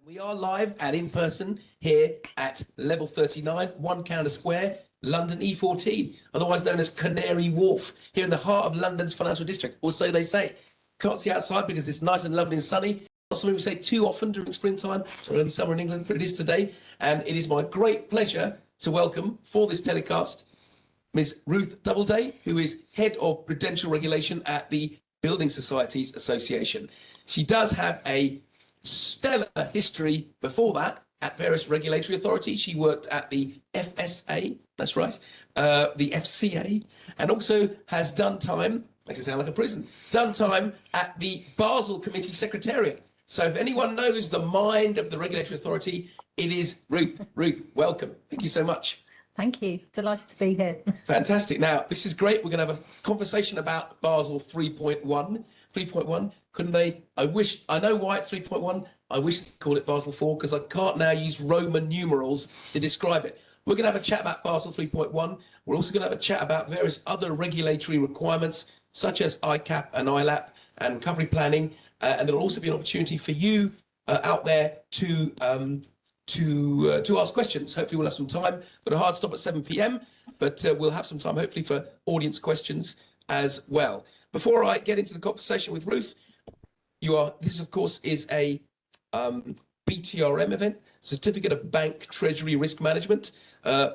We are live and in person here at level 39, 1 Canada Square, London E14, otherwise known as Canary Wharf, here in the heart of London's financial district, or so they say. Can't see outside because it's nice and lovely and sunny. Not something we say too often during springtime or early summer in England, but it is today. And it is my great pleasure to welcome for this telecast Ms. Ruth Doubleday, who is Head of Prudential Regulation at the Building Societies Association. She does have a stellar history before that at various regulatory authorities. She worked at the FSA, that's right, the FCA, and also has done time, makes it sound like a prison, done time at the Basel Committee Secretariat. So if anyone knows the mind of the regulatory authority, it is Ruth. Ruth, welcome. Thank you so much. Thank you. Delighted to be here. Fantastic. Now, this is great. We're going to have a conversation about Basel 3.1. 3.1. Couldn't they? I know why it's 3.1. I wish they'd call it Basel 4 because I can't now use Roman numerals to describe it. We're going to have a chat about Basel 3.1. We're also going to have a chat about various other regulatory requirements, such as ICAAP and ILAAP and recovery planning. And there'll also be an opportunity for you out there to ask questions. Hopefully we'll have some time. Got a hard stop at 7 p.m, but we'll have some time hopefully for audience questions as well. Before I get into the conversation with Ruth, this of course is a BTRM event, Certificate of Bank Treasury Risk Management.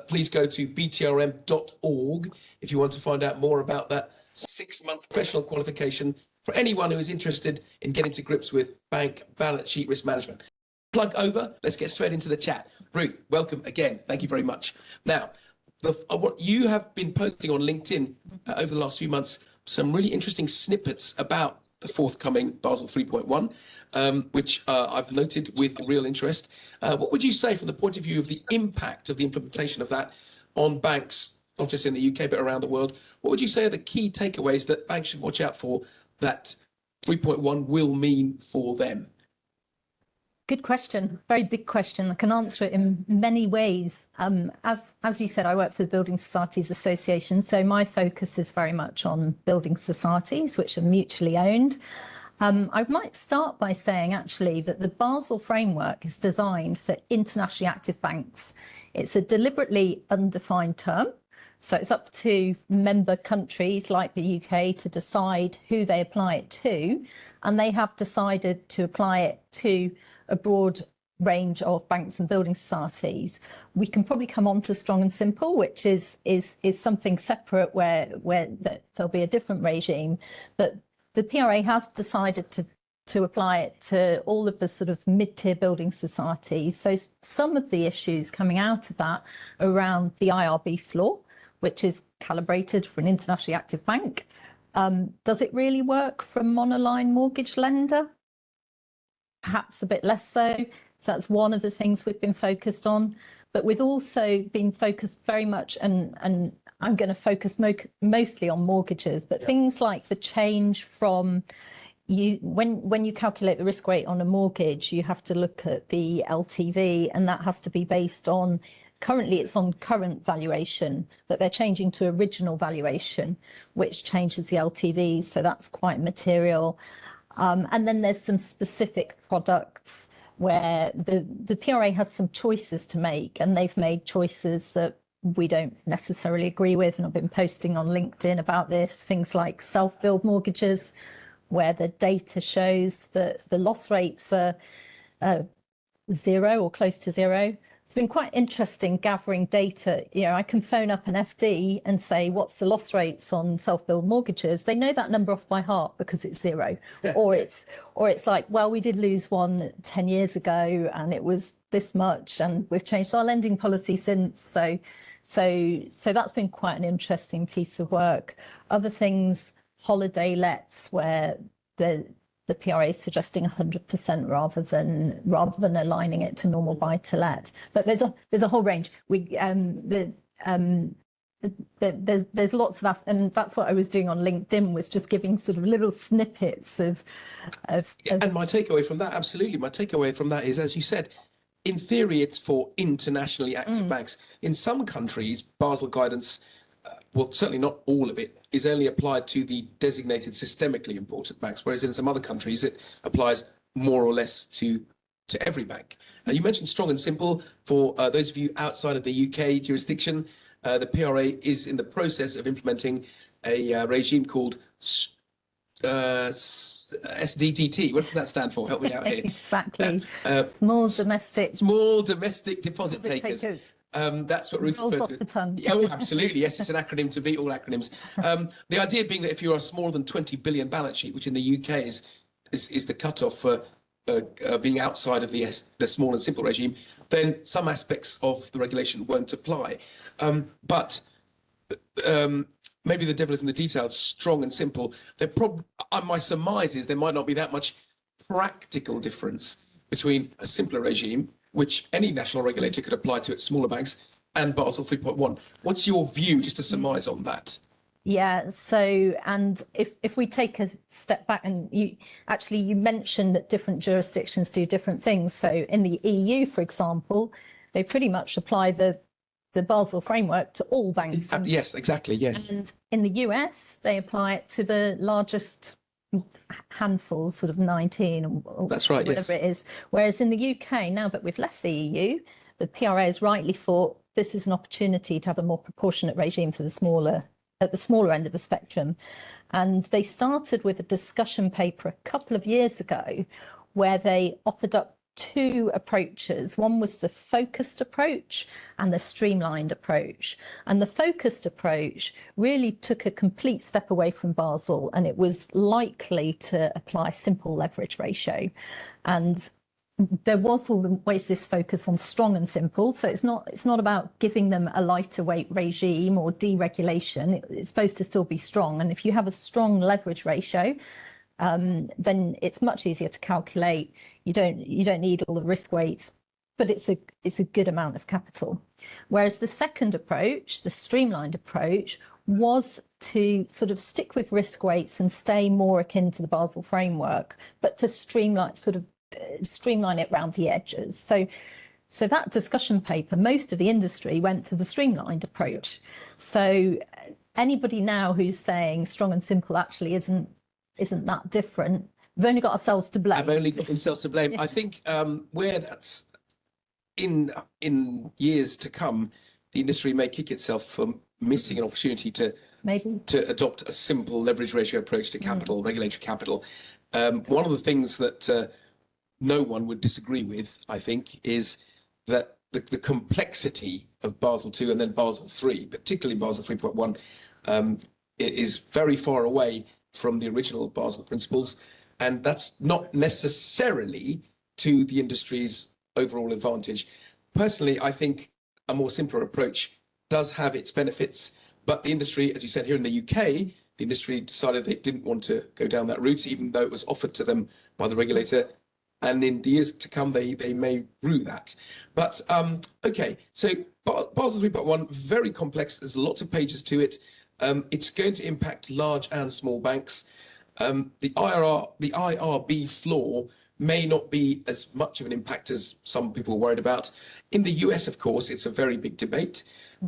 Please go to btrm.org if you want to find out more about that 6-month professional qualification for anyone who is interested in getting to grips with bank balance sheet risk management. Plug over, let's get straight into the chat. Ruth, welcome again. Thank you very much. Now, you have been posting on LinkedIn over the last few months some really interesting snippets about the forthcoming Basel 3.1, which I've noted with real interest. What would you say from the point of view of the impact of the implementation of that on banks, not just in the UK, but around the world? What would you say are the key takeaways that banks should watch out for that 3.1 will mean for them? Good question. Very big question. I can answer it in many ways. As you said, I work for the Building Societies Association, so my focus is very much on building societies, which are mutually owned. I might start by saying actually that the Basel framework is designed for internationally active banks. It's a deliberately undefined term. So it's up to member countries like the UK to decide who they apply it to. And they have decided to apply it to a broad range of banks and building societies. We can probably come on to strong and simple, which is something separate where there'll be a different regime. But the PRA has decided to apply it to all of the sort of mid-tier building societies. So some of the issues coming out of that around the IRB floor, which is calibrated for an internationally active bank. Does it really work for a monoline mortgage lender? Perhaps a bit less so. So that's one of the things we've been focused on. But we've also been focused very much, and I'm going to focus mostly on mortgages, but things like the change from when you calculate the risk weight on a mortgage, you have to look at the LTV, and that has to be based on, currently it's on current valuation, but they're changing to original valuation, which changes the LTV. So that's quite material. And then there's some specific products where the PRA has some choices to make, and they've made choices that we don't necessarily agree with. And I've been posting on LinkedIn about this, things like self-build mortgages, where the data shows that the loss rates are zero or close to zero. It's been quite interesting gathering data. You know, I can phone up an FD and say, what's the loss rates on self-build mortgages? They know that number off by heart because it's zero. Or it's like, well, we did lose one 10 years ago and it was this much, and we've changed our lending policy since. So that's been quite an interesting piece of work. Other things, holiday lets, where the PRA is suggesting 100% rather than aligning it to normal buy-to-let. But there's a whole range. There's lots of us, and that's what I was doing on LinkedIn, was just giving sort of little snippets of. And my takeaway from that, absolutely, my takeaway from that is, as you said, in theory, it's for internationally active banks. In some countries, Basel guidance, well, certainly not all of it, is only applied to the designated systemically important banks, whereas in some other countries, it applies more or less to to every bank. You mentioned strong and simple. For those of you outside of the UK jurisdiction, the PRA is in the process of implementing a regime called SDDT. What does that stand for? Help me out here. Exactly. Small domestic deposit takers. That's what Ruth rolls referred off to. the tongue. Oh, absolutely. Yes, it's an acronym to beat all acronyms. The idea being that if you're a smaller than 20 billion balance sheet, which in the UK is the cutoff for being outside of the small and simple regime, then some aspects of the regulation won't apply. But maybe the devil is in the details. Strong and simple. My surmise is there might not be that much practical difference between a simpler regime, which any national regulator could apply to its smaller banks, and Basel 3.1. What's your view, just to surmise on that? Yeah, so, and if we take a step back, and you mentioned that different jurisdictions do different things. So in the EU, for example, they pretty much apply the Basel framework to all banks. Yes, exactly, yeah. And in the US, they apply it to the largest handful, sort of 19 or that's right, whatever yes. it is. Whereas in the UK, now that we've left the EU, the PRA has rightly thought this is an opportunity to have a more proportionate regime for at the smaller end of the spectrum. And they started with a discussion paper a couple of years ago where they offered up two approaches. One was the focused approach and the streamlined approach. And the focused approach really took a complete step away from Basel, and it was likely to apply simple leverage ratio. And there was always this focus on strong and simple. So it's not about giving them a lighter weight regime or deregulation. It's supposed to still be strong. And if you have a strong leverage ratio, then it's much easier to calculate. You don't need all the risk weights, but it's a good amount of capital. Whereas the second approach, the streamlined approach, was to sort of stick with risk weights and stay more akin to the Basel framework, but to streamline it around the edges. So that discussion paper, most of the industry went for the streamlined approach. So anybody now who's saying strong and simple actually isn't that different, we've only got ourselves to blame. I've only got themselves to blame. I think where that's in years to come, the industry may kick itself for missing an opportunity to adopt a simple leverage ratio approach to capital, regulatory capital. One of the things that no one would disagree with, I think, is that the complexity of Basel 2 and then Basel 3, particularly Basel 3.1, is very far away from the original Basel principles, and that's not necessarily to the industry's overall advantage. Personally, I think a more simpler approach does have its benefits, but the industry, as you said, here in the UK, the industry decided they didn't want to go down that route, even though it was offered to them by the regulator. And in the years to come, they may rue that. But okay, so Basel 3.1, very complex. There's lots of pages to it. It's going to impact large and small banks. The IRB floor may not be as much of an impact as some people are worried about. In the US, of course, it's a very big debate.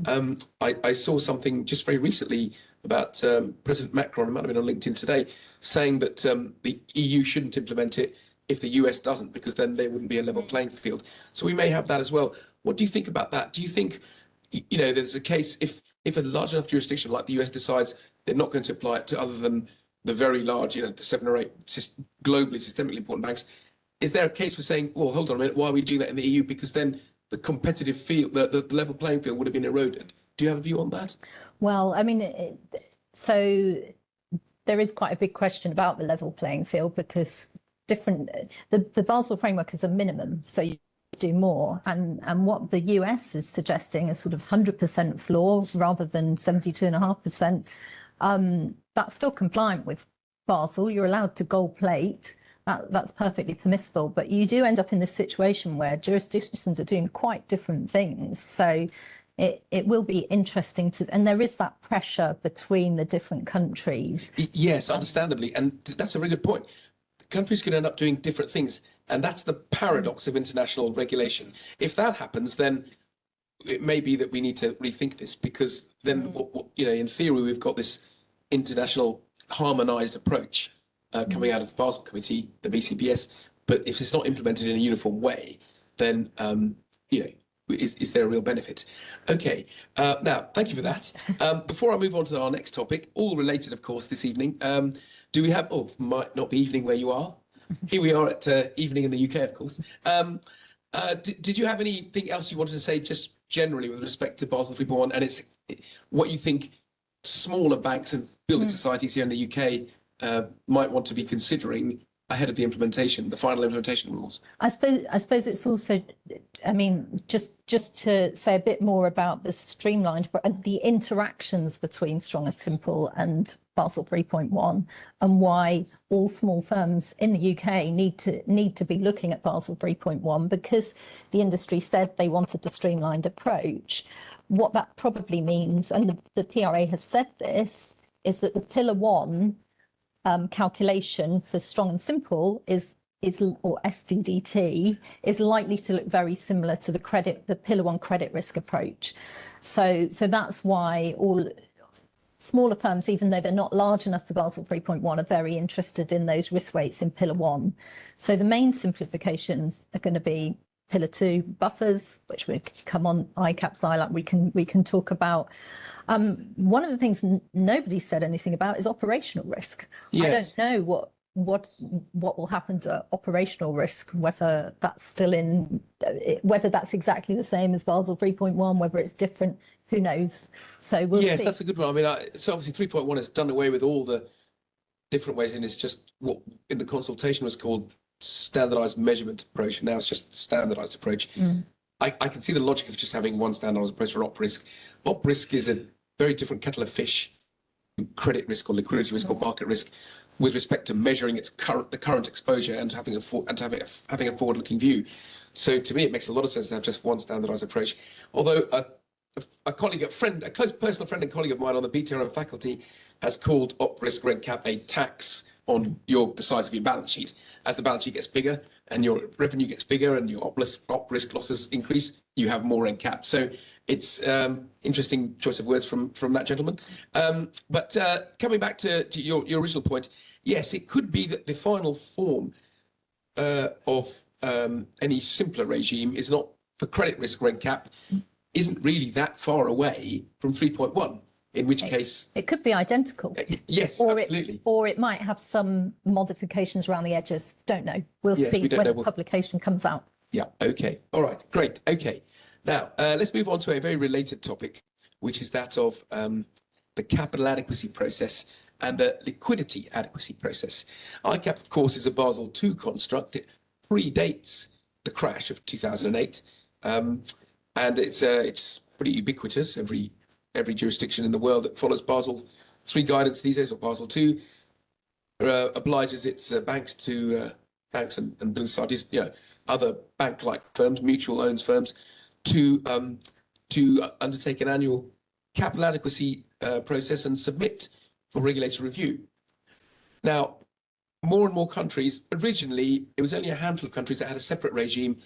I saw something just very recently about President Macron, it might have been on LinkedIn today, saying that the EU shouldn't implement it if the US doesn't, because then there wouldn't be a level playing field. So we may have that as well. What do you think about that? Do you think, there's a case if a large enough jurisdiction like the US decides they're not going to apply it to other than the very large, the 7 or 8 globally systemically important banks, is there a case for saying, well, hold on a minute, why are we doing that in the EU? Because then the competitive field, the level playing field would have been eroded. Do you have a view on that? Well, I mean, so there is quite a big question about the level playing field, because the Basel framework is a minimum, so you do more, and what the US is suggesting is sort of 100% floor rather than 72.5%. That's still compliant with Basel. You're allowed to gold plate. That's perfectly permissible, but you do end up in this situation where jurisdictions are doing quite different things. So it will be interesting and there is that pressure between the different countries. Yes, understandably, and that's a very good point. Countries can end up doing different things, and that's the paradox of international regulation. If that happens, then it may be that we need to rethink this, because then, in theory, we've got this international harmonised approach coming out of the Basel Committee, the BCBS, But if it's not implemented in a uniform way, then is there a real benefit? Okay, now thank you for that. Before I move on to our next topic, all related, of course, this evening. Do we have? Oh, might not be evening where you are. Here we are at evening in the UK, of course. Did you have anything else you wanted to say, just generally with respect to Basel 3.1, and it's what you think smaller banks and building societies here in the UK might want to be considering ahead of the implementation, the final implementation rules? I suppose it's also, I mean, just to say a bit more about the streamlined, the interactions between strong and simple and Basel 3.1, and why all small firms in the UK need to be looking at Basel 3.1, because the industry said they wanted the streamlined approach. What that probably means, and the PRA has said this, is that the Pillar 1 calculation for strong and simple is or SDDT is likely to look very similar to the Pillar 1 credit risk approach. So that's why all smaller firms, even though they're not large enough for Basel 3.1, are very interested in those risk weights in Pillar 1. So the main simplifications are going to be Pillar 2 buffers, which we come on ICAAP, ILAAP, we can talk about. One of the things nobody said anything about is operational risk. Yes. I don't know what will happen to operational risk, whether that's still in, whether that's exactly the same as Basel 3.1, whether it's different, who knows? So we'll see. That's a good one. I mean, so obviously 3.1 has done away with all the different ways, and it's just what in the consultation was called standardized measurement approach, and now it's just standardized approach. I can see the logic of just having one standardized approach for op risk. Op risk is a very different kettle of fish, credit risk or liquidity risk or market risk, with respect to measuring the current exposure and having a forward-looking view. So to me, it makes a lot of sense to have just one standardized approach. Although a close personal friend and colleague of mine on the BTRM faculty has called op risk reg cap a tax on the size of your balance sheet. As the balance sheet gets bigger and your revenue gets bigger and your op risk losses increase, you have more reg cap. So it's interesting choice of words from that gentleman. But coming back to your original point, yes, it could be that the final form of any simpler regime is not for credit risk reg cap, isn't really that far away from 3.1. In which case it could be identical. Yes, absolutely. Or it might have some modifications around the edges. Don't know. We'll see when the publication comes out. Yeah. Okay. All right. Great. Okay. Now let's move on to a very related topic, which is that of the capital adequacy process and the liquidity adequacy process. ICAAP, of course, is a Basel II construct. It predates the crash of 2008, and it's pretty ubiquitous. Every jurisdiction in the world that follows Basel III guidance these days, or Basel II, obliges its banks and building societies, other bank-like firms, mutual-owned firms, to undertake an annual capital adequacy process and submit for regulatory review. Now, more and more countries, originally, it was only a handful of countries that had a separate regime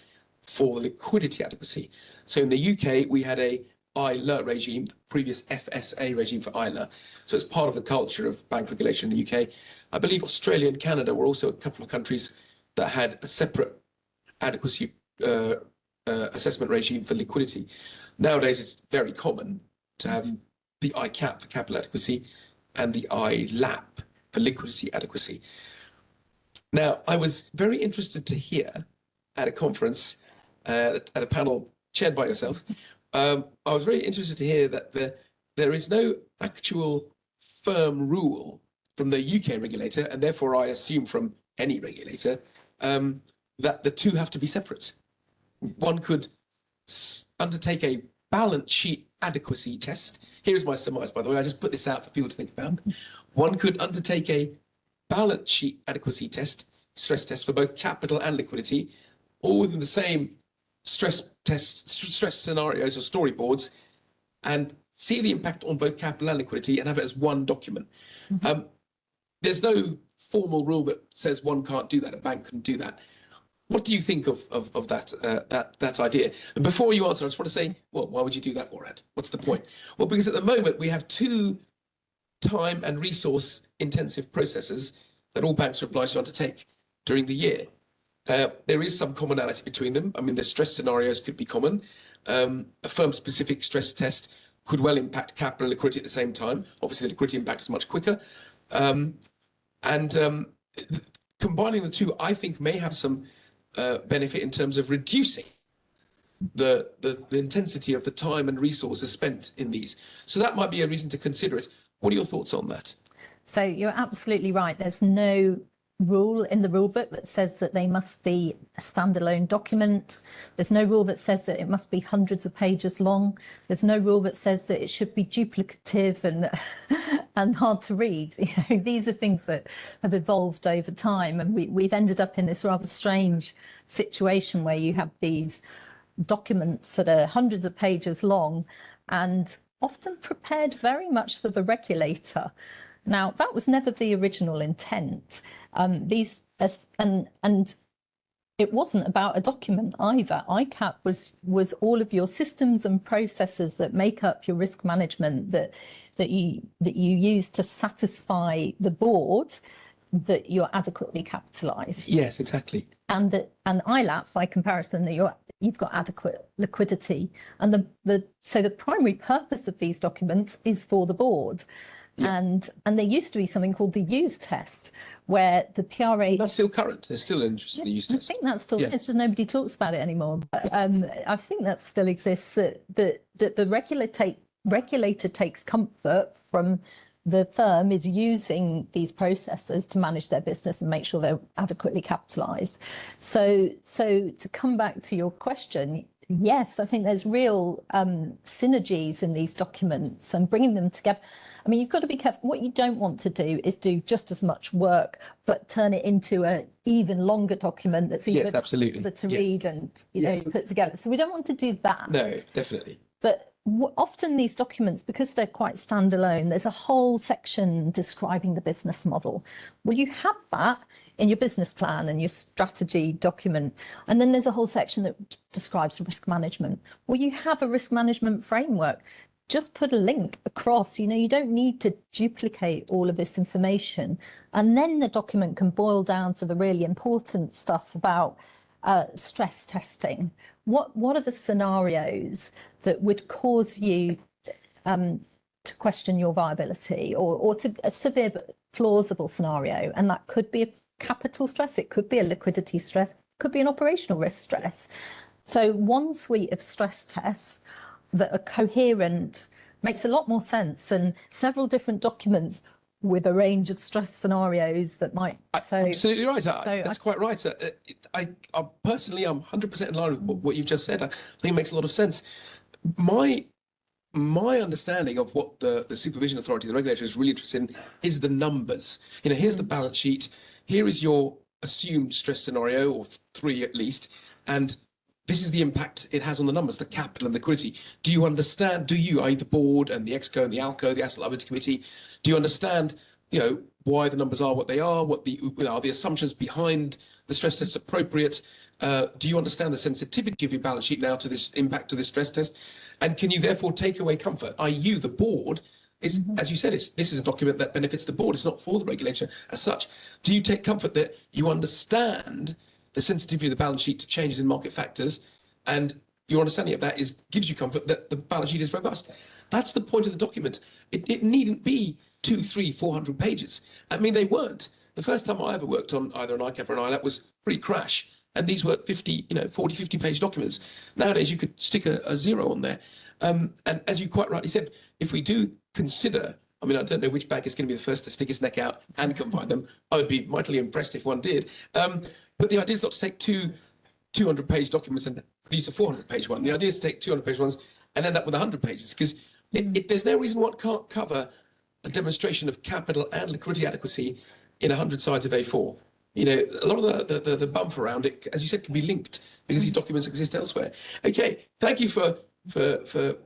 for the liquidity adequacy. So in the UK, we had a ILAAP regime, the previous FSA regime for ILAAP. So it's part of the culture of bank regulation in the UK. I believe Australia and Canada were also a couple of countries that had a separate adequacy assessment regime for liquidity. Nowadays, it's very common to have the ICAAP for capital adequacy and the ILAAP for liquidity adequacy. Now, I was very interested to hear at a conference, at a panel chaired by yourself, I was very interested to hear that there is no actual firm rule from the UK regulator, and therefore I assume from any regulator, that the two have to be separate. One could undertake a balance sheet adequacy test. Here is my surmise, by the way. I just put this out for people to think about. One could undertake a balance sheet adequacy test, stress test for both capital and liquidity, all within the same stress scenarios or storyboards, and see the impact on both capital and liquidity and have it as one document. There's no formal rule that says one can't do that, a bank can do that. What do you think of that idea? And before you answer, I just want to say, well, why would you do that, Moorad? What's the point? Well, because at the moment we have two time and resource intensive processes that all banks are obliged to undertake during the year. There is some commonality between them. I mean, the stress scenarios could be common. A firm-specific stress test could well impact capital and liquidity at the same time. Obviously, the liquidity impact is much quicker. Combining the two, I think, may have some benefit in terms of reducing the intensity of the time and resources spent in these. So that might be a reason to consider it. What are your thoughts on that? So you're absolutely right. There's no rule in the rule book that says that they must be a standalone document. There's no rule that says that it must be hundreds of pages long. There's no rule that says that it should be duplicative and hard to read. These are things that have evolved over time, and we've ended up in this rather strange situation where you have these documents that are hundreds of pages long and often prepared very much for the regulator. Now, that was never the original intent. And it wasn't about a document either. ICAAP was all of your systems and processes that make up your risk management that you use to satisfy the board that you're adequately capitalised. Yes, exactly. And ILAAP, by comparison, that you've got adequate liquidity. And so the primary purpose of these documents is for the board. Yeah. And there used to be something called the use test, where the PRA... That's still current. There's still interest in the use test. I think that still is, just nobody talks about it anymore. But I think that still exists, that the regulator takes comfort from the firm is using these processes to manage their business and make sure they're adequately capitalised. So to come back to your question, yes, I think there's real synergies in these documents and bringing them together. I mean, you've got to be careful. What you don't want to do is do just as much work, but turn it into an even longer document that's even harder to read and put together. So we don't want to do that. No, definitely. But often these documents, because they're quite standalone, there's a whole section describing the business model. Well, you have that in your business plan and your strategy document. And then there's a whole section that describes risk management. Well, you have a risk management framework. Just put a link across, you don't need to duplicate all of this information. And then the document can boil down to the really important stuff about stress testing. What are the scenarios that would cause you to question your viability or to a severe but plausible scenario? And that could be a capital stress, it could be a liquidity stress, it could be an operational risk stress. So one suite of stress tests that are coherent makes a lot more sense than several different documents with a range of stress scenarios that might... Absolutely right. That's quite right. I personally, I'm 100% in line with what you've just said. I think it makes a lot of sense. My understanding of what the supervision authority, the regulator, is really interested in is the numbers. Here's the balance sheet. Here is your assumed stress scenario, or three at least, and this is the impact it has on the numbers, the capital and liquidity. Do you understand, i.e. the board and the ExCo and the ALCO, the Asset Liability Committee, do you understand, why the numbers are what they are, what are the assumptions behind the stress test appropriate? Do you understand the sensitivity of your balance sheet now to this impact of this stress test? And can you therefore take away comfort, i.e. the board is, as you said, this is a document that benefits the board, it's not for the regulator as such. Do you take comfort that you understand the sensitivity of the balance sheet to changes in market factors, and your understanding of that gives you comfort that the balance sheet is robust? That's the point of the document. It needn't be 200, 300, 400 pages. I mean, they weren't. The first time I ever worked on either an ICAAP or an ILAAP was pre-crash, and these were 40, 50 page documents. Nowadays, you could stick a zero on there. And as you quite rightly said, if we do consider, I mean, I don't know which bank is going to be the first to stick its neck out and combine them. I would be mightily impressed if one did. But the idea is not to take two 200-page documents and produce a 400-page one. The idea is to take 200-page ones and end up with 100 pages, because there's no reason one can't cover a demonstration of capital and liquidity adequacy in 100 sides of A4. A lot of the bump around it, as you said, can be linked because these documents exist elsewhere. Okay, thank you for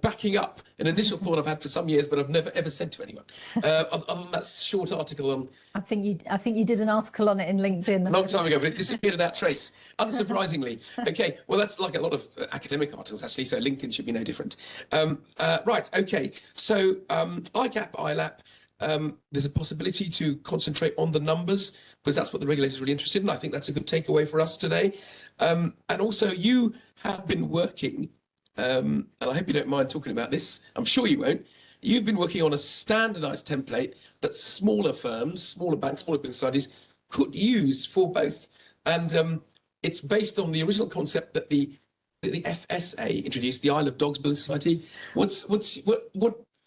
backing up an initial thought I've had for some years, but I've never ever said to anyone. Other than that short article on... I think you did an article on it in LinkedIn. A long time ago, but it disappeared without trace, unsurprisingly. Okay, well, that's like a lot of academic articles, actually, so LinkedIn should be no different. Right, okay, so ICAAP, ILAAP, there's a possibility to concentrate on the numbers because that's what the regulator is really interested in. I think that's a good takeaway for us today. And also, you have been working, and I hope you don't mind talking about this. I'm sure you won't. You've been working on a standardized template that smaller firms, smaller banks, smaller business societies could use for both. And it's based on the original concept that the FSA introduced, the Isle of Dogs Building Society.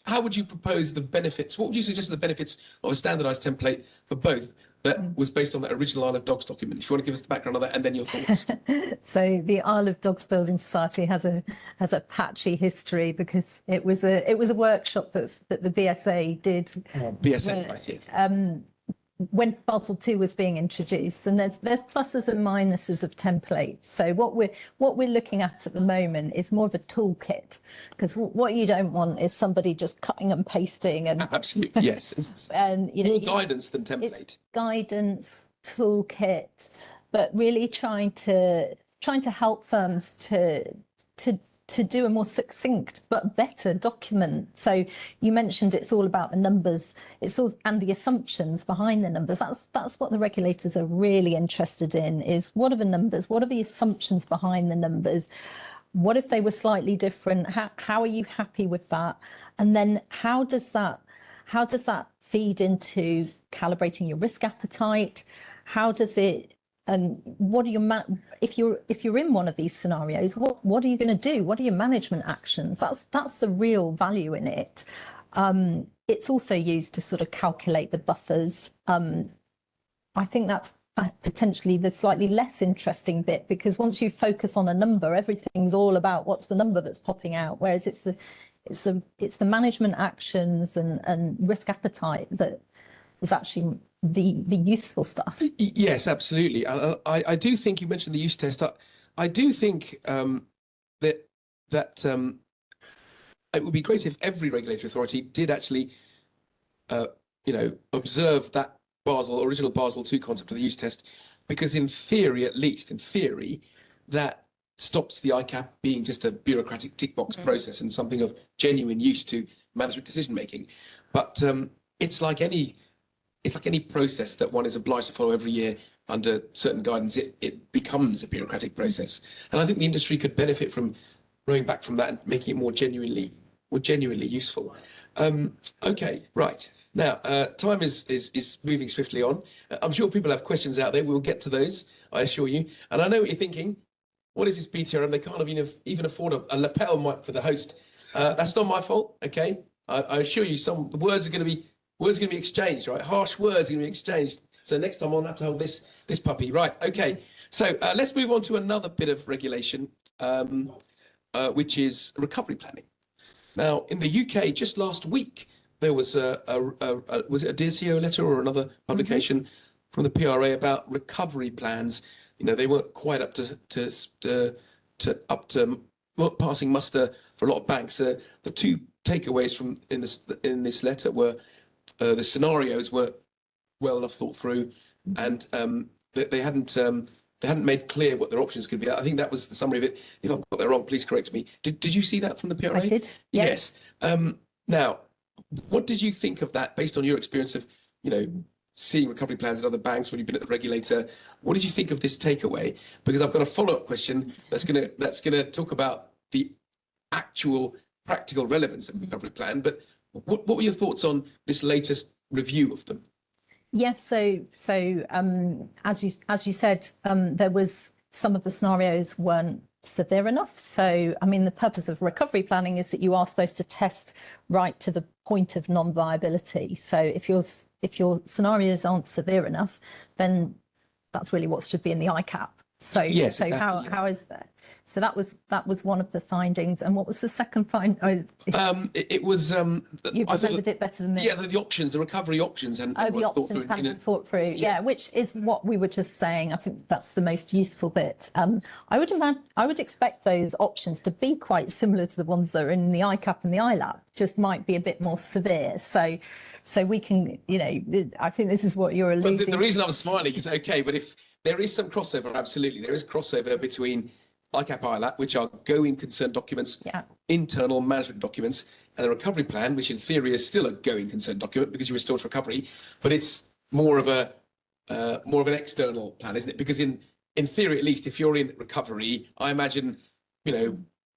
How would you propose the benefits? What would you suggest are the benefits of a standardized template for both that was based on that original Isle of Dogs document? If you want to give us the background on that and then your thoughts. So the Isle of Dogs Building Society has a patchy history because it was a workshop that the BSA did. BSA, right, yes. When Basel 2 was being introduced, and there's pluses and minuses of templates. So what we're looking at the moment is more of a toolkit, because what you don't want is somebody just cutting and pasting and absolutely, yes. And more guidance than template. It's guidance, toolkit, but really trying to help firms to do a more succinct but better document. So you mentioned it's all about the numbers, and the assumptions behind the numbers. That's what the regulators are really interested in, is what are the numbers, what are the assumptions behind the numbers, what if they were slightly different, how are you happy with that, and then how does that feed into calibrating your risk appetite, how does it, and what are your if you're in one of these scenarios, what are you going to do? What are your management actions? That's the real value in it. It's also used to sort of calculate the buffers. I think that's potentially the slightly less interesting bit, because once you focus on a number, everything's all about what's the number that's popping out. Whereas it's the management actions and risk appetite that is actually the useful stuff. Yes, absolutely. I do think you mentioned the use test. I do think that it would be great if every regulatory authority did actually, observe that original Basel 2 concept of the use test, because in theory, at least in theory, that stops the ICAAP being just a bureaucratic tick box process and something of genuine use to management decision making. But it's like any process that one is obliged to follow every year under certain guidance. It becomes a bureaucratic process, and I think the industry could benefit from rowing back from that and making it more genuinely useful. Okay, right. Now, time is moving swiftly on. I'm sure people have questions out there. We'll get to those, I assure you. And I know what you're thinking. What is this BTRM? They can't even afford a lapel mic for the host. That's not my fault. Okay, I assure you, the words are going to be exchanged, right? Harsh words are going to be exchanged. So next time I'll have to hold this puppy, right? Okay. So let's move on to another bit of regulation, which is recovery planning. Now, in the UK, just last week, there was was it a Dear CEO letter or another publication from the PRA about recovery plans? You know, they weren't quite up to passing muster for a lot of banks. The two takeaways from in this letter were the scenarios weren't well enough thought through, and they hadn't made clear what their options could be. I think that was the summary of it. If I've got that wrong, please correct me. Did you see that from the PRA? I did. Yes. Now, what did you think of that, based on your experience of, seeing recovery plans at other banks when you've been at the regulator? What did you think of this takeaway? Because I've got a follow-up question that's gonna talk about the actual practical relevance of the recovery plan. But what were your thoughts on this latest review of them? Yes, so as you said, there was some of the scenarios weren't severe enough. So, I mean, the purpose of recovery planning is that you are supposed to test right to the point of non-viability. So if your scenarios aren't severe enough, then that's really what should be in the ICAAP. So yes, so exactly. how is that? So that was one of the findings. And what was the second find? It was You remembered it better than me. Yeah, the options, the recovery options, and the options hadn't been thought through. Yeah, which is what we were just saying. I think that's the most useful bit. I would expect those options to be quite similar to the ones that are in the ICAAP and the ILAAP, just might be a bit more severe. So we can, I think this is what you're alluding to. The reason I'm smiling is okay, but if there is some crossover, absolutely, there is crossover between ICAAP, ILAAP, which are going concern documents, internal management documents, and the recovery plan, which in theory is still a going concern document because you restore to recovery, but it's more of a more of an external plan, isn't it? Because in theory, at least, if you're in recovery, I imagine,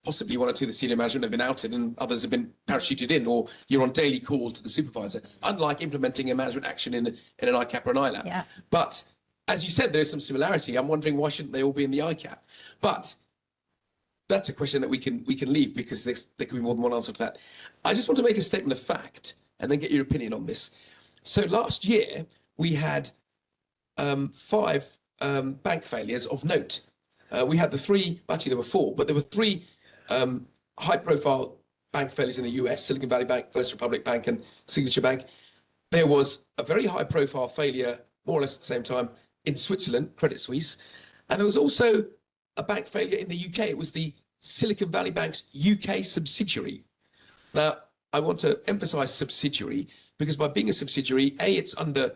possibly one or two of the senior management have been outed and others have been parachuted in, or you're on daily call to the supervisor, unlike implementing a management action in an ICAAP or an ILAAP. Yeah. But as you said, there's some similarity. I'm wondering, why shouldn't they all be in the ICAAP? But that's a question that we can leave, because there could be more than one answer to that. I just want to make a statement of fact and then get your opinion on this. So last year, we had 5 bank failures of note. We had actually there were 4, but there were 3 high-profile bank failures in the US: Silicon Valley Bank, First Republic Bank, and Signature Bank. There was a very high-profile failure, more or less at the same time, in Switzerland, Credit Suisse, and there was also a bank failure in the UK. It was the Silicon Valley Bank's UK subsidiary. Now, I want to emphasize subsidiary, because by being a subsidiary, it's under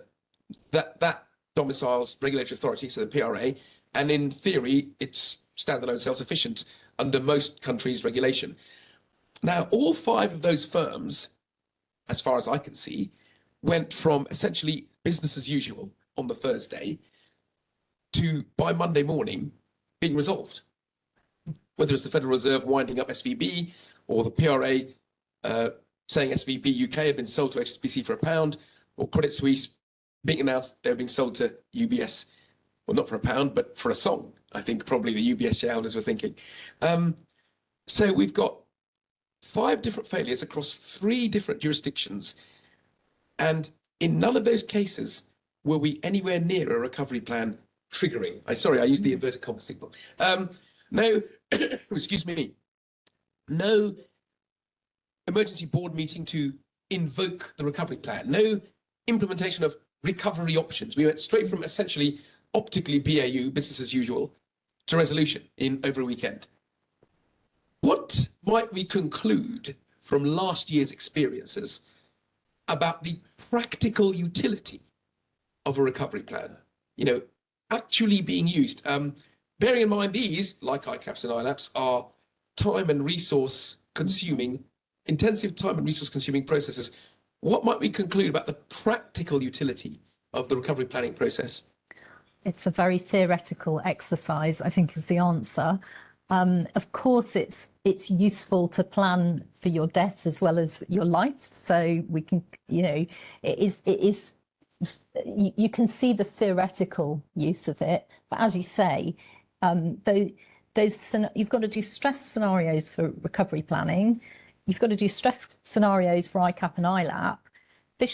that domicile's regulatory authority, so the PRA, and in theory, it's standalone, self-sufficient under most countries' regulation. Now, all 5 of those firms, as far as I can see, went from essentially business as usual on the Thursday to, by Monday morning, being resolved. Whether it's the Federal Reserve winding up SVB, or the PRA saying SVB UK had been sold to HSBC for £1, or Credit Suisse being announced they were being sold to UBS, well, not for £1, but for a song. I think probably the UBS shareholders were thinking. So we've got 5 different failures across 3 different jurisdictions. And in none of those cases were we anywhere near a recovery plan triggering. I used the inverted comma signal. No, excuse me, no emergency board meeting to invoke the recovery plan, no implementation of recovery options. We went straight from essentially optically BAU, business as usual, to resolution in over a weekend. What might we conclude from last year's experiences about the practical utility of a recovery plan, actually being used? Bearing in mind these, like ICAAPs and ILAAPs, are intensive time and resource consuming processes. What might we conclude about the practical utility of the recovery planning process? It's a very theoretical exercise, I think, is the answer. Of course, it's useful to plan for your death as well as your life. So we can, it is. You can see the theoretical use of it, but as you say, you've got to do stress scenarios for recovery planning. You've got to do stress scenarios for ICAAP and ILAAP. They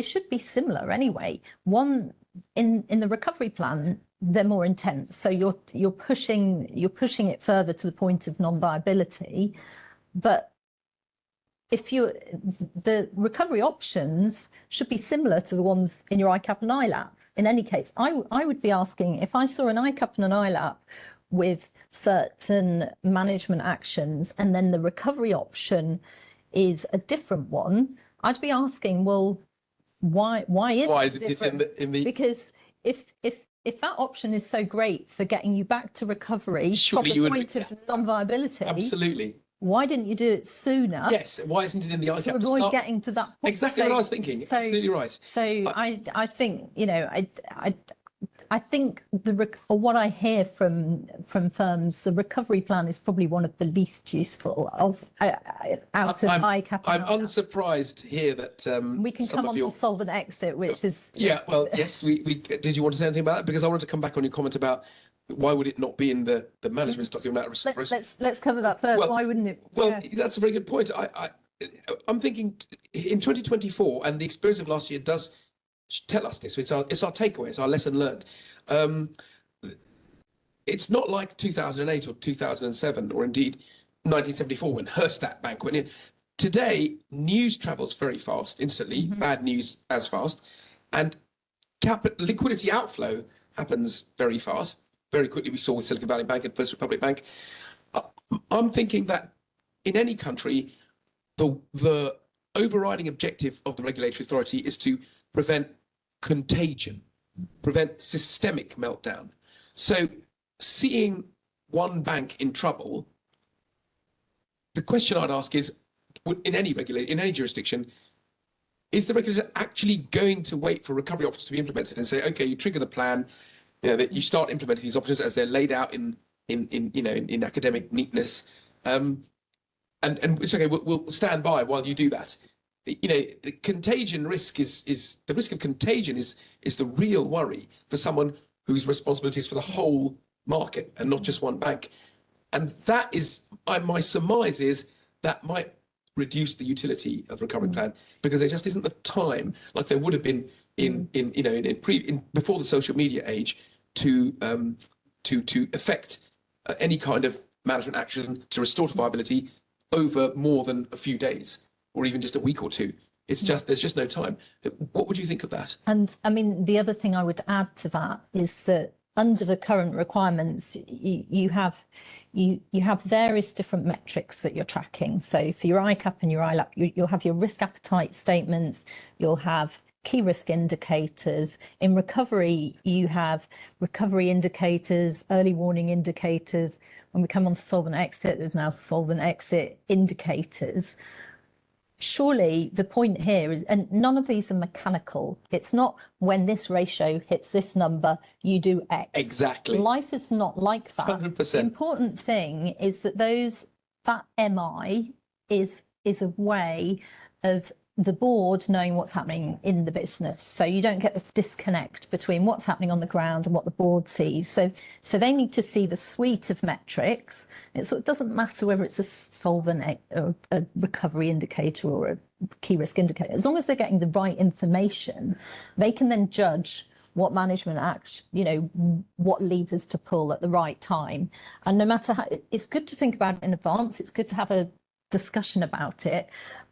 should be similar anyway. One in the recovery plan, they're more intense. So you're pushing it further to the point of non-viability. But the recovery options should be similar to the ones in your ICAAP and ILAAP. In any case, I would be asking, if I saw an ICAAP and an ILAAP with certain management actions, and then the recovery option is a different one, I'd be asking, well, why is it different? In the Because if that option is so great for getting you back to recovery from the point of non-viability, absolutely, why didn't you do it sooner? Yes, why isn't it in the ICAAP to avoid getting to that point? Exactly what I was thinking. Absolutely right. So I think, I think what I hear from firms, the recovery plan is probably one of the least useful out of ICAAP. I'm unsurprised to hear that we can come on to solve and exit, which is well, yes. We did you want to say anything about that? Because I wanted to come back on your comment about why would it not be in the management's document? Let's cover that first. Why wouldn't it? Well, that's a very good point. I'm thinking in 2024, and the experience of last year does tell us this. It's our takeaway. It's our lesson learned. It's not like 2008 or 2007, or indeed 1974 when Herstat Bank went in. Today, news travels very fast, instantly. Bad news as fast, and liquidity outflow happens very fast, very quickly. We saw with Silicon Valley Bank and First Republic Bank. I'm thinking that in any country, the overriding objective of the regulatory authority is to prevent contagion, prevent systemic meltdown. So seeing one bank in trouble, the question I'd ask is, in any jurisdiction, is the regulator actually going to wait for recovery options to be implemented and say, okay, you trigger the plan, that you start implementing these options as they're laid out in academic neatness, and it's okay, we'll stand by while you do that. The contagion risk is the risk of contagion is the real worry for someone whose responsibility is for the whole market and not just one bank. And that is, my surmise is that might reduce the utility of recovery plan, because there just isn't the time like there would have been before the social media age to affect any kind of management action to restore to viability over more than a few days or even just a week or two. It's just, there's just no time. What would you think of that? And I mean, the other thing I would add to that is that under the current requirements, you have various different metrics that you're tracking. So for your ICAAP and your ILAAP, you'll have your risk appetite statements, you'll have key risk indicators. In recovery, you have recovery indicators, early warning indicators. When we come on to solvent exit, there's now solvent exit indicators. Surely the point here is, and none of these are mechanical. It's not when this ratio hits this number, you do X. Exactly. Life is not like that. 100%. The important thing is that that MI is a way of the board knowing what's happening in the business. So you don't get the disconnect between what's happening on the ground and what the board sees. So they need to see the suite of metrics. It doesn't matter whether it's a solvent or a recovery indicator or a key risk indicator. As long as they're getting the right information, they can then judge what management what levers to pull at the right time. And no matter how, it's good to think about it in advance. It's good to have a discussion about it.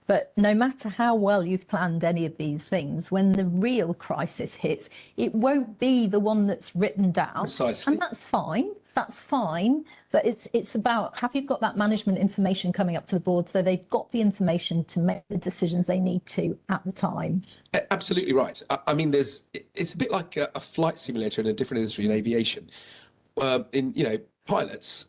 But no matter how well you've planned any of these things, when the real crisis hits, it won't be the one that's written down. Precisely. And that's fine. That's fine. But it's about, have you got that management information coming up to the board so they've got the information to make the decisions they need to at the time? Absolutely right. I mean, it's a bit like a flight simulator in a different industry, in aviation. Pilots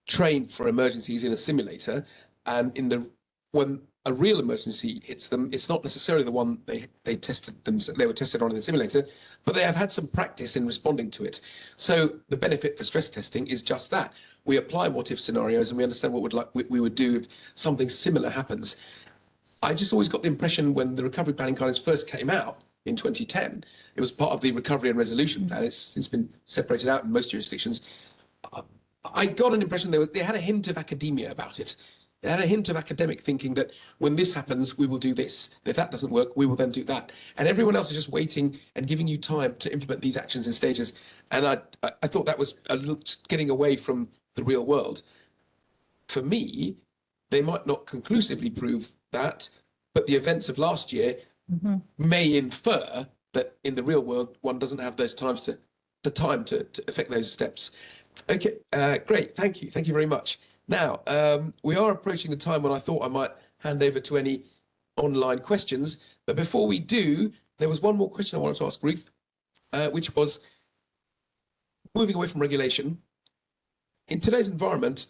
train for emergencies in a simulator, and when a real emergency hits them, it's not necessarily the one they were tested on in the simulator, but they have had some practice in responding to it. So the benefit for stress testing is just that. We apply what-if scenarios and we understand what we would do if something similar happens. I just always got the impression when the recovery planning guidance first came out in 2010, it was part of the recovery and resolution plan. It's been separated out in most jurisdictions. I got an impression they had a hint of academia about it. They had a hint of academic thinking that when this happens, we will do this. And if that doesn't work, we will then do that. And everyone else is just waiting and giving you time to implement these actions in stages. And I thought that was a little getting away from the real world. For me, they might not conclusively prove that, but the events of last year may infer that in the real world, one doesn't have those time to effect those steps. Okay, great. Thank you. Thank you very much. Now, we are approaching the time when I thought I might hand over to any online questions. But before we do, there was one more question I wanted to ask Ruth, which was, moving away from regulation, in today's environment,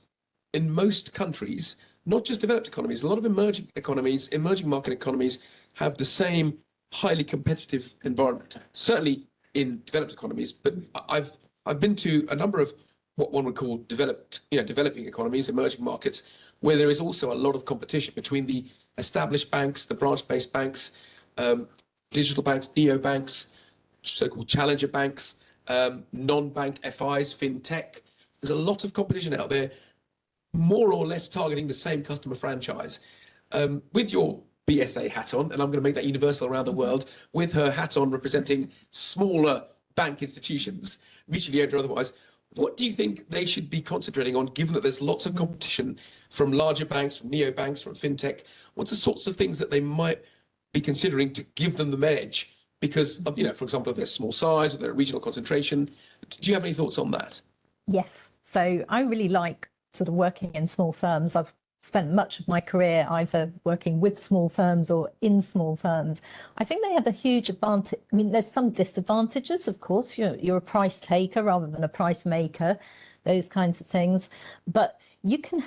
in most countries, not just developed economies, a lot of emerging economies, emerging market economies have the same highly competitive environment. Certainly in developed economies, but I've been to a number of what one would call developing economies, emerging markets, where there is also a lot of competition between the established banks, the branch-based banks, digital banks, neobanks, so-called challenger banks, non-bank FIs, fintech. There's a lot of competition out there, more or less targeting the same customer franchise. With your BSA hat on, and I'm going to make that universal around the world, with her hat on representing smaller bank institutions, mutually owned or otherwise, what do you think they should be concentrating on, given that there's lots of competition from larger banks, from neobanks, from fintech? What's the sorts of things that they might be considering to give them the edge? Because, for example, if they're small size, or they're regional concentration, do you have any thoughts on that? Yes. So I really like sort of working in small firms. I've spent much of my career either working with small firms or in small firms. I think they have a huge advantage. I mean, there's some disadvantages, of course. You're a price taker rather than a price maker, those kinds of things. But you can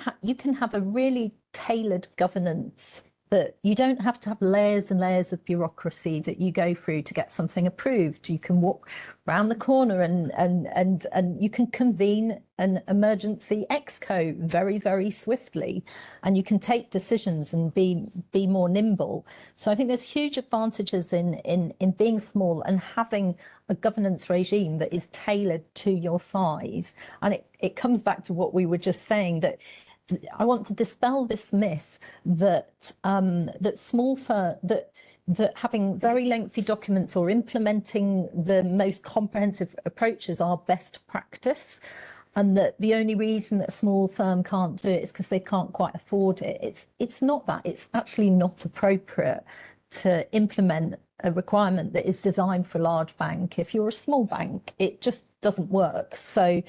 have a really tailored governance that you don't have to have layers and layers of bureaucracy that you go through to get something approved. You can walk round the corner and you can convene an emergency exco very, very swiftly, and you can take decisions and be more nimble. So I think there's huge advantages in being small and having a governance regime that is tailored to your size. And it comes back to what we were just saying, that I want to dispel this myth that that having very lengthy documents or implementing the most comprehensive approaches are best practice, and that the only reason that a small firm can't do it is because they can't quite afford it. It's not that. It's actually not appropriate to implement a requirement that is designed for a large bank. If you're a small bank, it just doesn't work. So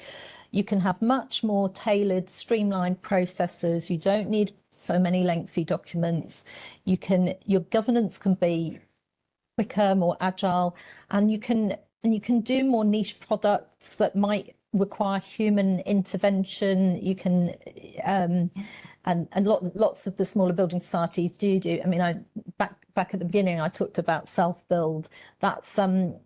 you can have much more tailored, streamlined processes. You don't need so many lengthy documents. Your governance can be quicker, more agile, and you can do more niche products that might require human intervention. You can and lots of the smaller building societies do. I mean, back at the beginning, I talked about self-build. That's a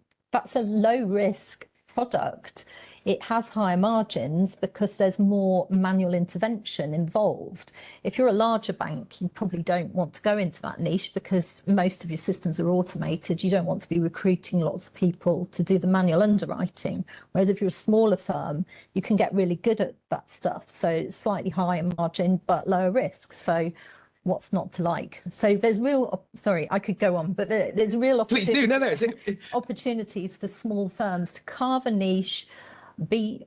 low risk product. It has higher margins because there's more manual intervention involved. If you're a larger bank, you probably don't want to go into that niche because most of your systems are automated. You don't want to be recruiting lots of people to do the manual underwriting. Whereas if you're a smaller firm, you can get really good at that stuff. So it's slightly higher margin, but lower risk. So what's not to like? So there's sorry, I could go on, but there's real opportunities, Please do. No. Opportunities for small firms to carve a niche, be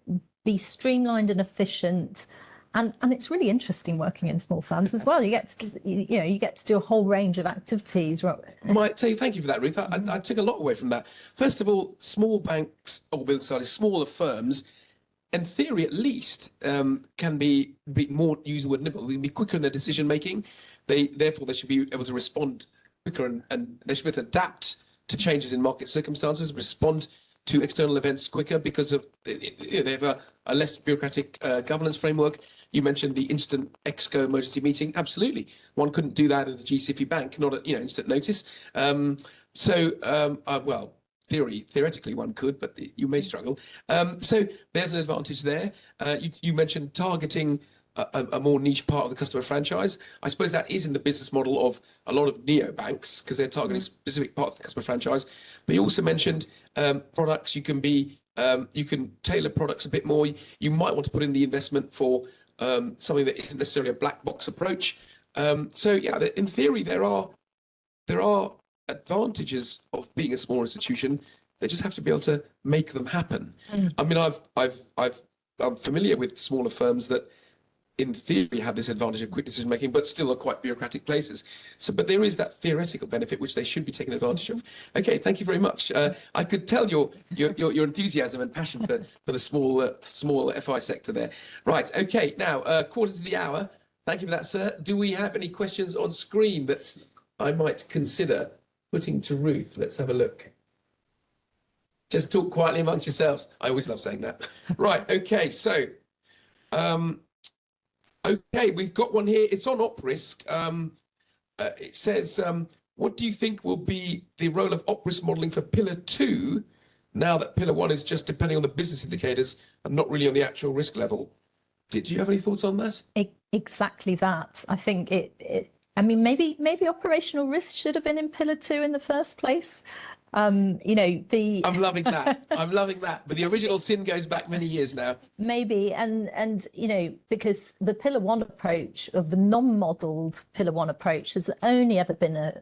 streamlined and efficient, and it's really interesting working in small firms as well. You get to do a whole range of activities. Might say thank you for that, Ruth. I took a lot away from that. First of all, small banks or building societies, smaller firms, in theory at least, can be more usable and nimble. They can be quicker in their decision making. Therefore they should be able to respond quicker and they should be able to adapt to changes in market circumstances, respond to external events quicker because of they have a less bureaucratic governance framework. You mentioned the instant exco emergency meeting. Absolutely, one couldn't do that at a GCFE bank, not at instant notice. Well, theoretically one could, but you may struggle. So there's an advantage there. You mentioned targeting a more niche part of the customer franchise. I suppose that is in the business model of a lot of neobanks because they're targeting a specific part of the customer franchise. But you also mentioned products. You can tailor products a bit more. You might want to put in the investment for something that isn't necessarily a black box approach. So yeah, in theory there are advantages of being a small institution. They just have to be able to make them happen. I mean, I'm familiar with smaller firms that in theory have this advantage of quick decision making, but still are quite bureaucratic places. So, but there is that theoretical benefit which they should be taking advantage of. Okay, thank you very much. I could tell your enthusiasm and passion for the small FI sector there. Right. Okay. Now, quarter to the hour. Thank you for that, sir. Do we have any questions on screen that I might consider putting to Ruth? Let's have a look. Just talk quietly amongst yourselves. I always love saying that. Right. Okay. So. Okay, we've got one here. It's on op risk. It says, what do you think will be the role of op risk modelling for Pillar 2 now that Pillar 1 is just depending on the business indicators and not really on the actual risk level? Did you have any thoughts on that? Exactly that. I think I mean, maybe operational risk should have been in Pillar 2 in the first place. I'm loving that. I'm loving that. But the original sin goes back many years now. Maybe, and because the Pillar 1 approach, of the non-modelled Pillar 1 approach, has only ever been a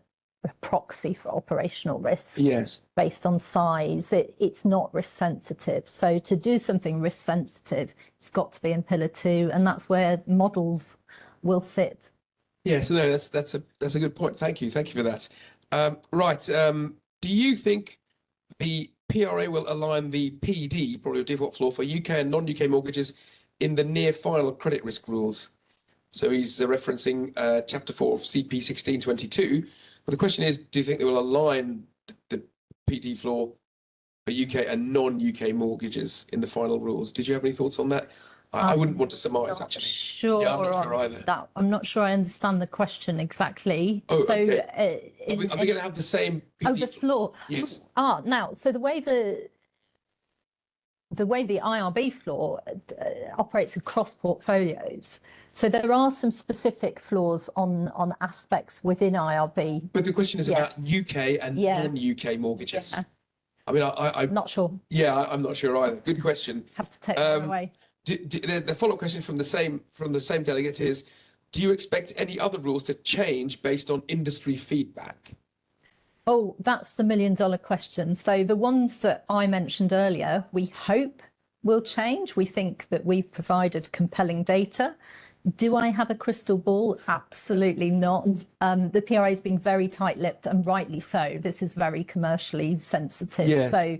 proxy for operational risk. Yes. Based on size, it's not risk sensitive. So to do something risk sensitive, it's got to be in Pillar 2, and that's where models will sit. Yes, no, that's a good point. Thank you for that. Right. Do you think the PRA will align the PD, probably a default floor, for UK and non-UK mortgages in the near final credit risk rules? So he's referencing Chapter 4 of CP 1622. But the question is, do you think they will align the PD floor for UK and non-UK mortgages in the final rules? Did you have any thoughts on that, I wouldn't want to surmise, actually. Sure, Yeah, I'm not sure either. that. I'm not sure I understand the question exactly. Oh, so, okay. Are we going to have the same? PD the floor. Yes. Now, so the way the IRB floor operates across portfolios. So there are some specific floors on aspects within IRB. But the question is about UK and non-UK mortgages. Yeah. I mean, I'm not sure. Yeah, I'm not sure either. Good question. Have to take that away. The follow-up question from the same delegate is: do you expect any other rules to change based on industry feedback? Oh, that's the $1 million question. So the ones that I mentioned earlier, we hope will change. We think that we've provided compelling data. Do I have a crystal ball? Absolutely not. The PRA has been very tight-lipped, and rightly so. This is very commercially sensitive. Yeah. So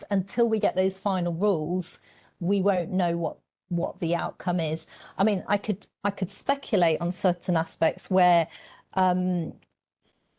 until we get those final rules, we won't know what the outcome is. I mean, I could speculate on certain aspects where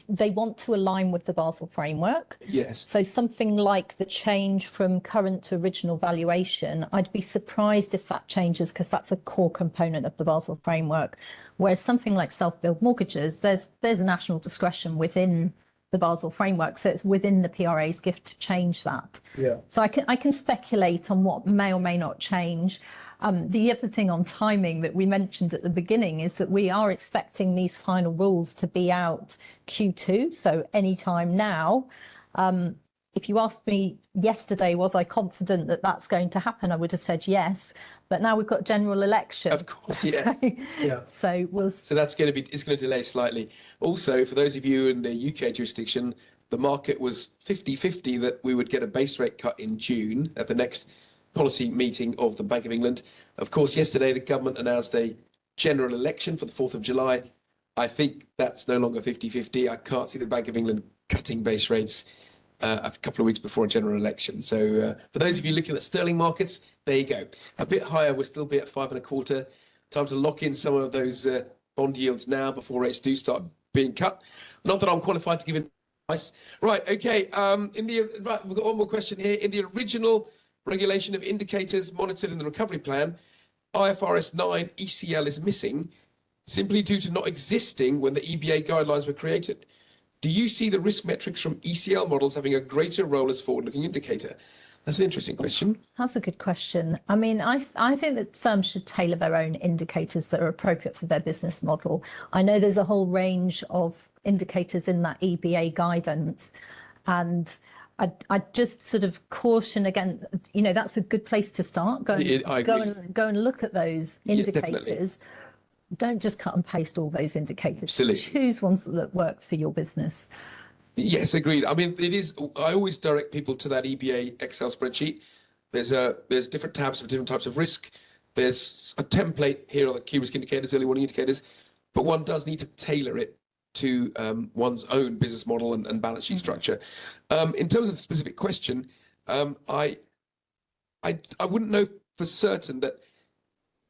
they want to align with the Basel framework. Yes. So something like the change from current to original valuation, I'd be surprised if that changes, because that's a core component of the Basel framework. Whereas something like self-build mortgages, there's a national discretion within the Basel framework, so it's within the PRA's gift to change that. Yeah. So I can speculate on what may or may not change. The other thing on timing that we mentioned at the beginning is that we are expecting these final rules to be out Q2, so anytime now. If you asked me yesterday, was I confident that that's going to happen, I would have said yes. But now we've got general election. Of course, yeah. So that's going to it's going to delay slightly. Also, for those of you in the UK jurisdiction, the market was 50-50 that we would get a base rate cut in June at the next policy meeting of the Bank of England. Of course, yesterday the government announced a general election for the 4th of July. I think that's no longer 50-50. I can't see the Bank of England cutting base rates a couple of weeks before a general election. So for those of you looking at sterling markets, there you go. A bit higher, we'll still be at 5.25. Time to lock in some of those bond yields now before rates do start being cut. Not that I'm qualified to give advice. Right, okay. We've got one more question here. In the original regulation of indicators monitored in the recovery plan, IFRS 9 ECL is missing simply due to not existing when the EBA guidelines were created. Do you see the risk metrics from ECL models having a greater role as forward-looking indicator? That's an interesting question. That's a good question. I mean, I think that firms should tailor their own indicators that are appropriate for their business model. I know there's a whole range of indicators in that EBA guidance, and I'd just sort of caution again, that's a good place to start. Go and look at those indicators. Definitely. Don't just cut and paste all those indicators. Absolutely. Choose ones that work for your business. Yes, agreed. I mean, I always direct people to that EBA Excel spreadsheet. There's different tabs for different types of risk. There's a template here on the key risk indicators, early warning indicators, but one does need to tailor it to one's own business model and balance sheet structure. In terms of the specific question, I wouldn't know for certain that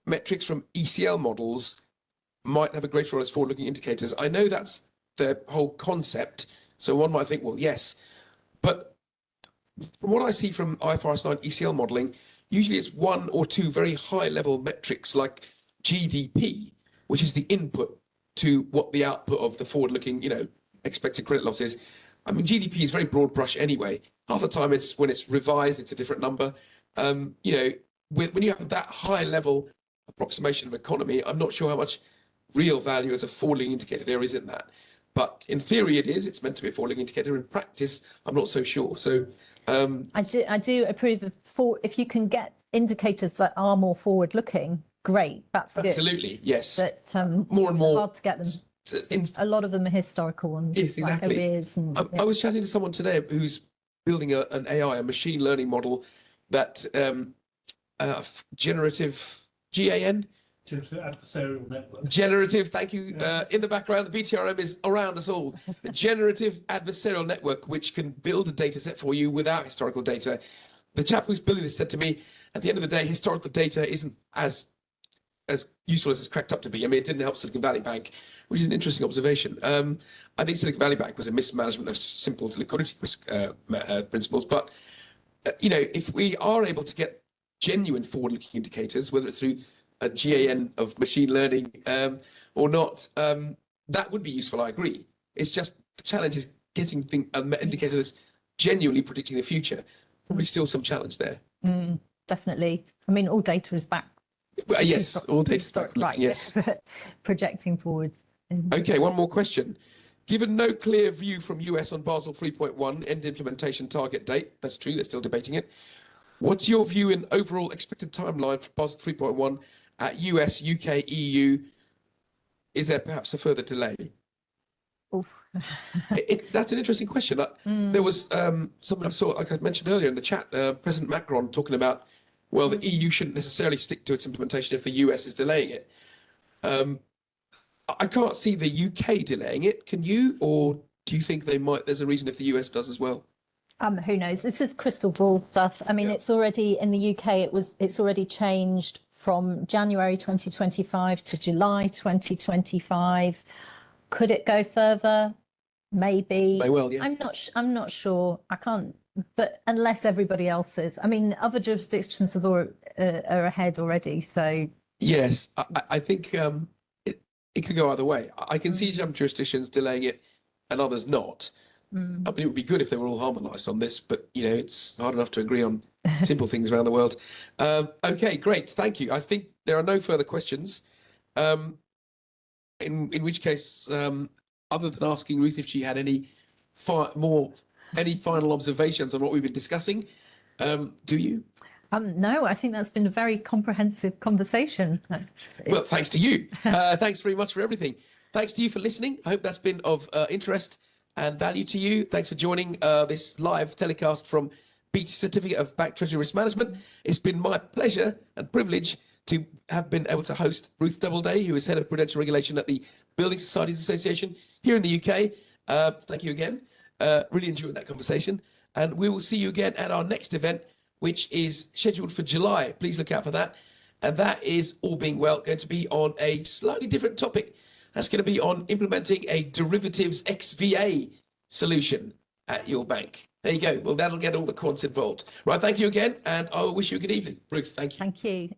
metrics from ECL models might have a greater role as forward-looking indicators. I know that's the whole concept, so one might think, well, yes, but from what I see from IFRS 9 ECL modeling, usually it's one or two very high-level metrics like GDP, which is the input to what the output of the forward-looking, expected credit loss is. I mean, GDP is very broad brush anyway. Half the time, when it's revised, it's a different number. When you have that high-level approximation of economy, I'm not sure how much real value as a forward-looking indicator there is in that. But in theory, it is. It's meant to be a forward-looking indicator. In practice, I'm not so sure. So I do approve of if you can get indicators that are more forward-looking. Great, that's good. Absolutely, yes. But more and more hard to get them. A lot of them are historical ones. Yes, exactly. Like arrears I was chatting to someone today who's building an AI, a machine learning model that generative GAN. Generative adversarial network. Generative, thank you. In the background, the BTRM is around us all. The generative adversarial network, which can build a data set for you without historical data. The chap who's building this said to me, at the end of the day, historical data isn't as useful as it's cracked up to be. I mean, it didn't help Silicon Valley Bank, which is an interesting observation. I think Silicon Valley Bank was a mismanagement of simple liquidity risk principles. But, if we are able to get genuine forward-looking indicators, whether it's through a GAN of machine learning or not, that would be useful, I agree. It's just the challenge is getting indicators genuinely predicting the future. Probably still some challenge there. Definitely. I mean, all data is back. Well, yes, all data is back. Right. Yes. Projecting forwards. Okay, one more question. Given no clear view from US on Basel 3.1 end implementation target date, that's true, they're still debating it. What's your view in overall expected timeline for Basel 3.1 at US, UK, EU? Is there perhaps a further delay? That's an interesting question. There was something I saw, like I mentioned earlier in the chat, President Macron talking about, well, the EU shouldn't necessarily stick to its implementation if the US is delaying it. I can't see the UK delaying it. Can you? Or do you think they might? There's a reason if the US does as well? Who knows? This is crystal ball stuff. I mean, it's already in the UK. It's already changed from January 2025 to July 2025. Could it go further? Maybe. May well, yeah. I'm not sure. I can't. But unless everybody else is, I mean, other jurisdictions are ahead already. So yes, I think it could go either way. I can see some jurisdictions delaying it and others not. I mean, it would be good if they were all harmonised on this, but you know, it's hard enough to agree on simple things around the world. Okay, great, thank you. I think there are no further questions. In which case, other than asking Ruth if she had any final observations on what we've been discussing, do you? No, I think that's been a very comprehensive conversation. Well, thanks to you. Thanks very much for everything. Thanks to you for listening. I hope that's been of interest and value to you. Thanks for joining this live telecast from BT Certificate of Bank Treasury Risk Management. It's been my pleasure and privilege to have been able to host Ruth Doubleday, who is Head of Prudential Regulation at the Building Societies Association here in the UK. Thank you again. Really enjoyed that conversation. And we will see you again at our next event, which is scheduled for July. Please look out for that. And that is, all being well, going to be on a slightly different topic. That's going to be on implementing a derivatives XVA solution at your bank. There you go. Well, that'll get all the quants involved. Right, thank you again, and I will wish you a good evening. Ruth, thank you. Thank you.